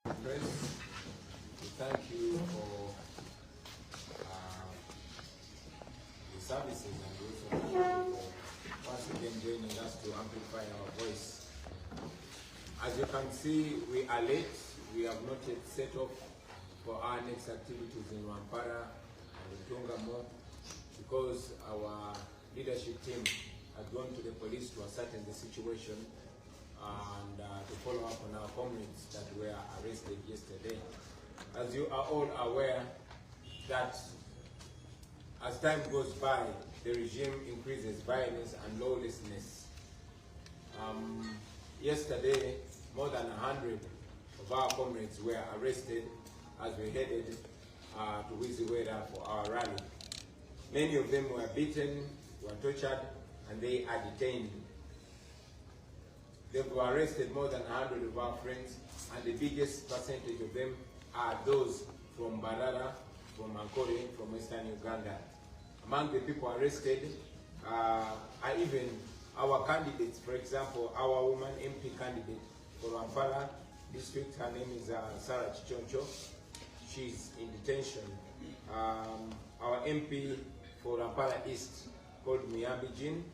Friends, we thank you for the services and also thank you for once again joining us to amplify our voice. As you can see, we are late. We have not yet set off for our next activities in Wampara and Tongamo because our leadership team had gone to the police to ascertain the situation and to follow up on our comrades that were arrested yesterday. As you are all aware that as time goes by, the regime increases violence and lawlessness. Yesterday, more than 100 of our comrades were arrested as we headed to Wiziwera for our rally. Many of them were beaten, were tortured, and they are detained. They were arrested more than 100 of our friends, and the biggest percentage of them are those from Barara, from Akooye, from Western Uganda. Among the people arrested are even our candidates. For example, our woman MP candidate for Wampara district, her name is Sarah Chichoncho. She's in detention. Our MP for Wampara East, called Miyambi Jean,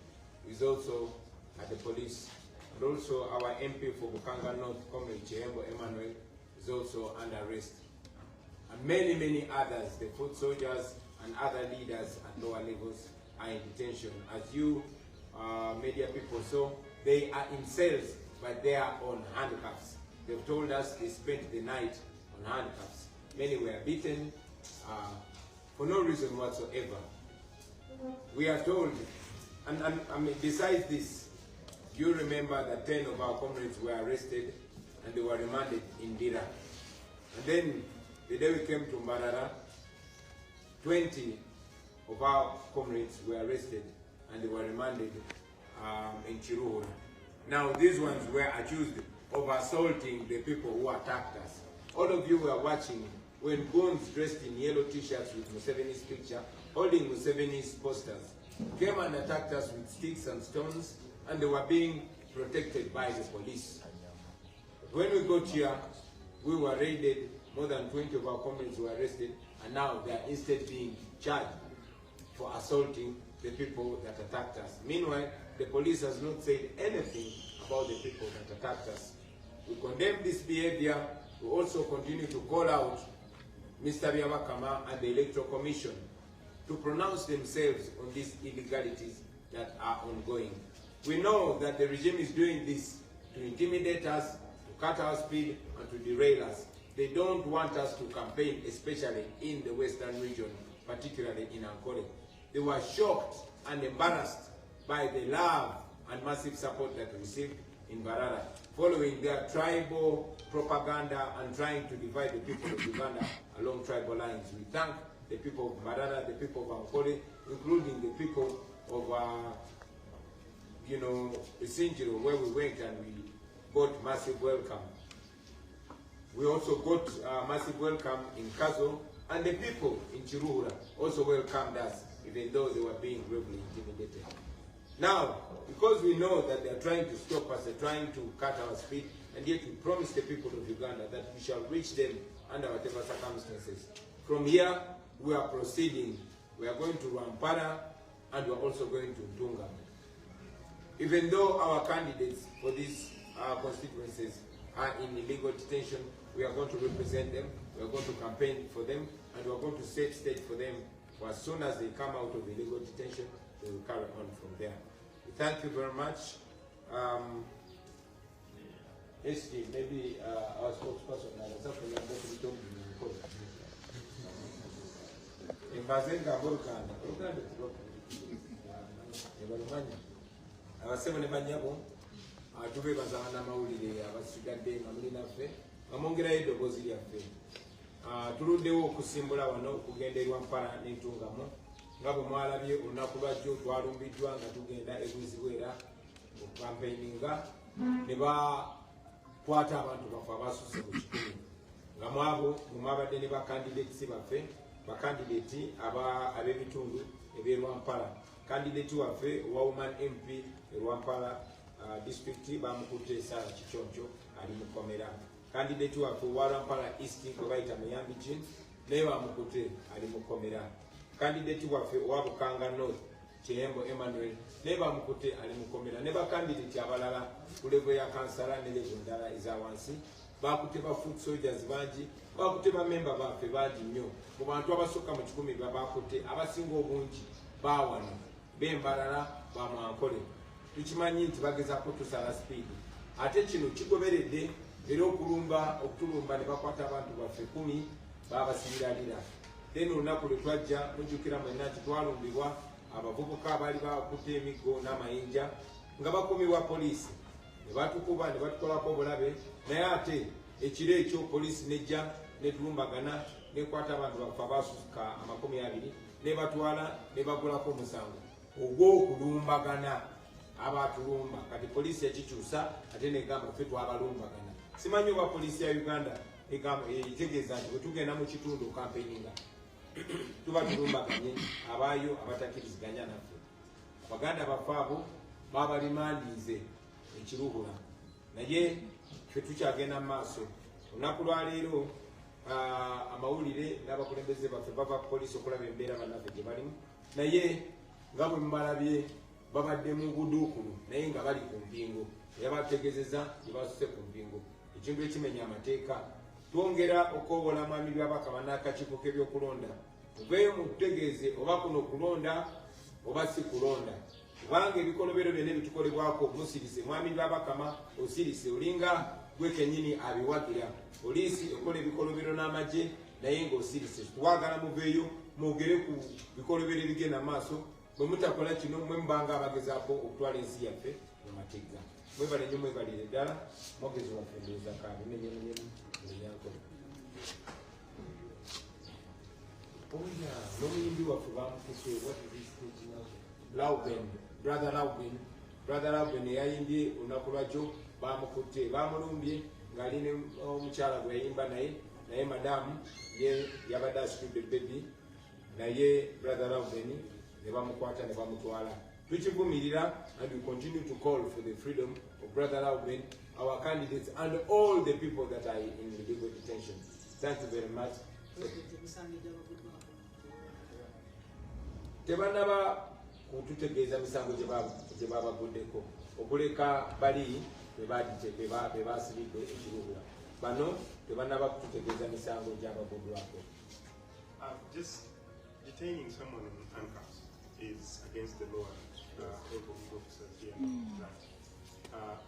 is also at the police. And also our MP for Bukanga North, Comrade Chihembo Emmanuel, is also under arrest. And many, many others, the foot soldiers and other leaders at lower levels are in detention. As you media people saw, they are in cells, but they are on handcuffs. They've told us they spent the night on handcuffs. Many were beaten for no reason whatsoever. We are told, and I mean, besides this, you remember that 10 of our comrades were arrested and they were remanded in Dira. And then the day we came to Mbarara, 20 of our comrades were arrested and they were remanded in Chiruhura. Now these ones were accused of assaulting the people who attacked us. All of you were watching when goons dressed in yellow t-shirts with Museveni's picture, holding Museveni's posters, came and attacked us with sticks and stones, and they were being protected by the police. When we got here, we were raided, more than 20 of our comrades were arrested, and now they are instead being charged for assaulting the people that attacked us. Meanwhile, the police has not said anything about the people that attacked us. We condemn this behavior. We also continue to call out Mr. Byabakama and the Electoral Commission to pronounce themselves on these illegalities that are ongoing. We know that the regime is doing this to intimidate us, to cut our speed, and to derail us. They don't want us to campaign, especially in the Western region, particularly in Akooye. They were shocked and embarrassed by the love and massive support that we received in Barara, following their tribal propaganda and trying to divide the people of Uganda along tribal lines. We thank the people of Barara, the people of Akooye, including the people of Sinjiro, where we went and we got massive welcome. We also got massive welcome in Kazo, and the people in Chiruhura also welcomed us, even though they were being gravely intimidated. Now, because we know that they are trying to stop us, they're trying to cut our speed, and yet we promise the people of Uganda that we shall reach them under whatever circumstances. From here, we are proceeding. We are going to Wampara, and we are also going to Dunga. Even though our candidates for these constituencies are in illegal detention, we are going to represent them, we are going to campaign for them, and we are going to set stage for them. For as soon as they come out of illegal detention, they will carry on from there. We thank you very much. SG, maybe our spokesperson, abasebo ne banyabo tubebaza n'amawulire abasigadde nga muli naffe nga mwongerayo eddoboozi lyaffe. Tuluddewo okusimbula wano okugenda eri Wampara n'entungamu nga bwe mwalabye olunaku lwajjo twalumbiddwa nga tugenda e Bwizibwera okukampeininga ne bakwata abantu baffe abasusse mu kikumi nga mwabo mwabadde ne bakandidates baffe bakandidati ab'ebitundu eby'e Wampara. Kandidati waffe owa woman MP e Wampara district bamukutte Sarah Chichoncho ali mukomera. candidate waffe Warampala East Kubaita Muyambi Jin, naye bamukute ali mukomera. Candidate waffe Wabukanga North Chihembo Emmanuel, naye bamukute ali mukomera. Ne bakandidate abalala ku level ya kansala ne level endala ezawansi bakute ba foot soldiers bangi, bakute ba member baffe bangi nnyo. Mu bantu abasukka mu 10 bakute abasinga obungi bawano bembalala bamwankole. Tukimanyi nti bagezaako tusala speed. Ate kino kigoberedde era okutulumba ne bakwata abantu baffe 10 babasibiralira. Then olunaku lwe twajja mujjukira mwenna nti twalumbibwa abavubuka abaali bakutte emiggo n'amayinja nga bakumibwa poliisi. Ne batukuba ne batukolako obulabe, naye ate ekiro ekyo poliisi nejja netulumbagana nekwata abantu baffe abasuka 20 ne batwala ne bagulako omusango ogw'okulumbagana abatulumba. Kati poliisi yakikyusa ate negamba ffe twabalumbagana. Simanyi oba poliisi ya Uganda itegeeza nti bwe tugenda mu kitundu campaigninga tuba tulumbaganye abaayo abatakkiriziganya naffe. Baganda baffe abo babalimandiize ekiruhula, naye ffe tukyagenda mu maaso. Olunaku lwa leero amawulire n'abakulembeze baffe bava ku poliisi okulaba embeera bannaffe gye balimu, naye nga bwe mubalabye babadde mu buduukulu naye nga bali ku mpingo. Yabategeezeza gye basuse ku mpingo, ekintu ekimenya amateeka. Twongera okwobola mwami byabaka bannakakiiko k'ebyokulonda, muveeyo mutegeeze oba kuno kulonda oba si kulonda. Kubanga ebikolobero byonna ebitukolebwako musirise mwami byabakama osirise olinga gwe kennyini abiwagira. Poliisi ekola ebikolobero n'amagye naye ng'osirise. Twagala muveeyo mwogere ku bikolobero ebigenda maaso. Bwe mutakola kino mwe mubanga abagezaako okutwala ensi yaffe mu mategga. Mwebale nnyo mwebalire ddala. Mwogezi waffe ndowooza kaabimenyemenyemu enyankole. Oya n'omuyimbi waffe bamukese Lauben, brother Lauben. Brother Lauben yayimbye olunaku lwajjo bamukutte bamulumbye ng'ali ne omukyala gwe yayimba naye madamu ye yabadde asitudde baby naye brother Lauben ne bamukwata ne bamutwala. Tukivumirira and we continue to call for the freedom of brother Lauben, our candidates and all the people that are in illegal detention. Thank you very much. Tebanaba kututegeeza misango gye babaguddeko okuleka bali be basibidde ekiruhula. Bano tebanaba kututegeeza misango gy'abaguddwako. Just detaining someone in handcuffs is against the law of officers here.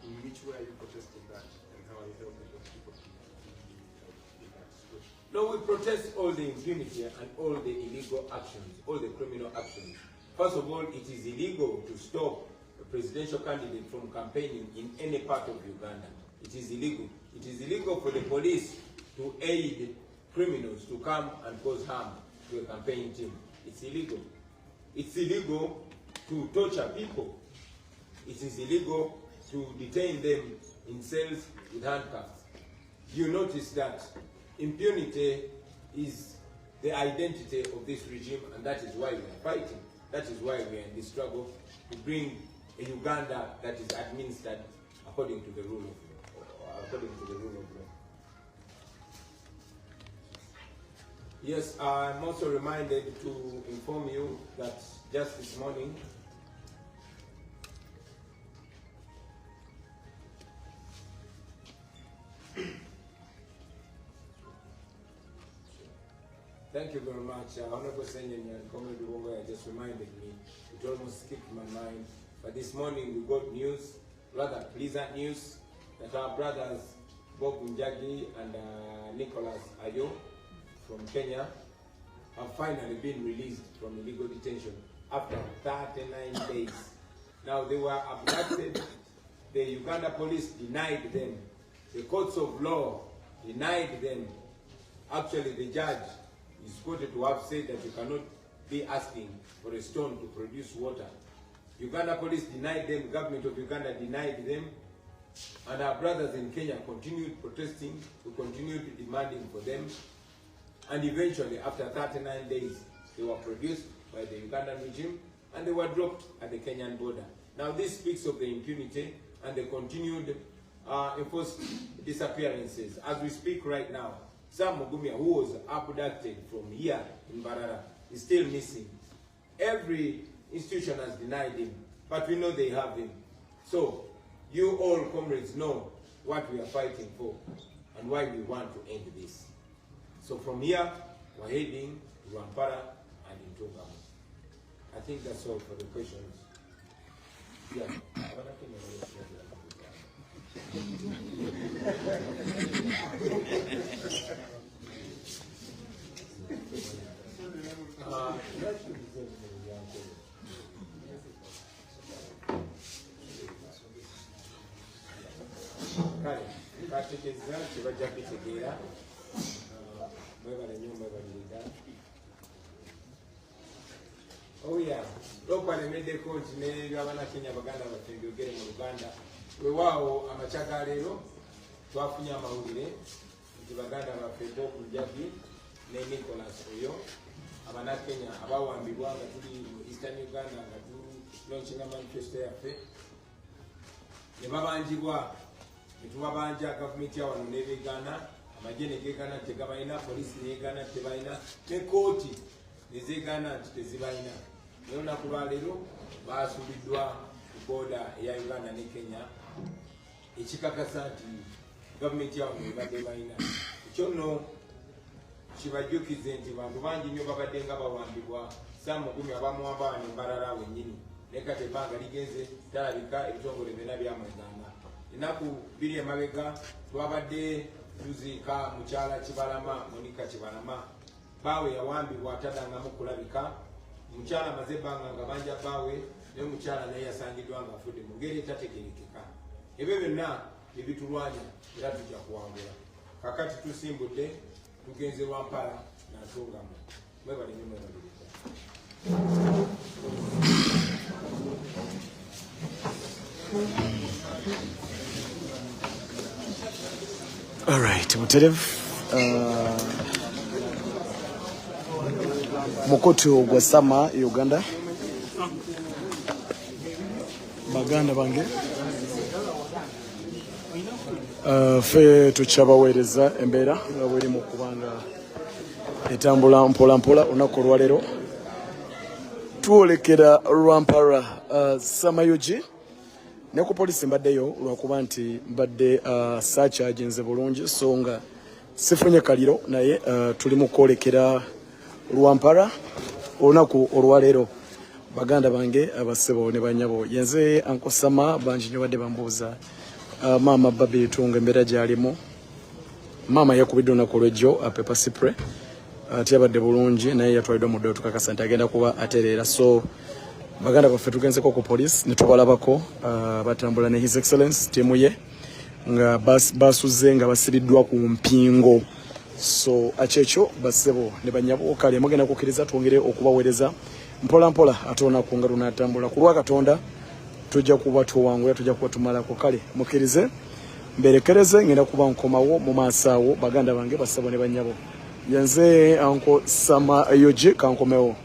In which way are you protesting that, and how are you helping those people in that situation? No, we protest all the impunity and all the illegal actions, all the criminal actions. First of all, it is illegal to stop a presidential candidate from campaigning in any part of Uganda. It is illegal. It is illegal for the police to aid criminals to come and cause harm to a campaign team. It's illegal. It's illegal to torture people. It is illegal to detain them in cells with handcuffs. You notice that impunity is the identity of this regime, and that is why we are fighting. That is why we are in this struggle to bring a Uganda that is administered according to the rule of law. Yes, I'm also reminded to inform you that just this morning, thank you very much. Honorable Senyan and Comrade Wongoya just reminded me. It almost skipped my mind. But this morning we got news, rather pleasant news, that our brothers Bob Njagi and Nicholas Ayo from Kenya have finally been released from illegal detention after 39 days. Now they were abducted. The Uganda police denied them. The courts of law denied them. Actually, the judge is quoted to have said that you cannot be asking for a stone to produce water. Uganda police denied them, government of Uganda denied them, and our brothers in Kenya continued protesting, we continued demanding for them, and eventually, after 39 days, they were produced by the Ugandan regime, and they were dropped at the Kenyan border. Now this speaks of the impunity and the continued enforced disappearances. As we speak right now, Sam Mugumya, who was abducted from here in Barara, is still missing. Every institution has denied him, but we know they have him. So, you all comrades know what we are fighting for and why we want to end this. So from here, we're heading to Rwampara and Ejjogo. I think that's all for the questions. Yeah. Oh yeah, local made continue Gavana Kenya Baganda getting in Uganda. We wow Amachaka Leero, Twafunya Maudine, Baganda Febo Kujabi, Nicholas Oyo, Amana Kenya, about one Biwa to Eastern Uganda, launching a manifesto affair. The Babanjigua, the Tuabanja government on Navy Ghana, Magene Gana, Tegabaina, police Negana, Tebaina, Tekoti, the Zegana, the Zibaina. Leona Kubalero, Basubidwa, border ya Uganda ne Kenya. Echikakasati government ya Mugadebaina. Chono Chibajukize nti bantu bangi nnyo babadenga bawambibwa Sam Mugumya abamuwamba ne Barara wennyini. Nekate banga ligenze talabika ebitongole byonna byamwegamba. Ennaku biri emabega twabadde tuziika mukyala Kibalama, Monica Kibalama. Bawe yawambibwa atadangamu kulabika. Mukyala amaze ebbanga nga banja bawe ne mukyala naye yasangiddwa nga afudde mu ngeri etategerekeka. Ebyo byonna ebitulwanya era tujja kuwangula. Kakati tusimbudde tugenze Rwampara n'atungamu. Mwebale nnyo mwebaliriza. All right, Muterev. Mukoto gwa Sama Uganda. Baganda bange. Fe tuchabawereza embeera nga bweri mu kubanga etambula mpola mpola olunaku olwaleero twolekera Rwampara Samayogi ne ku poliisi mbaddeyo lwakuba nti mbadde saakyajinze bulungi so nga sifunye kaliro naye tuli mu kwolekera Rwampara olunaku olwaleero. Baganda bange abasebo ne banyabo yenze ankosama bangi nnyo badde bambuuza Mama Bobi tunga embeera gyalimu. Mama yakubidde olunaku olw'ejjo pepa sipre ate abadde bulungi naye yatwaliddwa mu ddooto tukakasa nti agenda kuba atereera. So baganda baffe tugenzeko ku poliisi ne tubalabako batambula ne His Excellence tiimu ye nga basuze nga basibiddwa ku mpingo. So akyekyo basebo ne banyabo kale mugenda kukkiriza twongere okubaweereza mpola mpola ate olunaku nga lunatambula ku lwa Katonda tujja kuba tuwangula tujja kuba tumalako kale mukkirize mberekereze ngenda kuba nkomawo mu maaso awo baganda bange basebo ne banyabo yenze anko Samayogi kankomewo.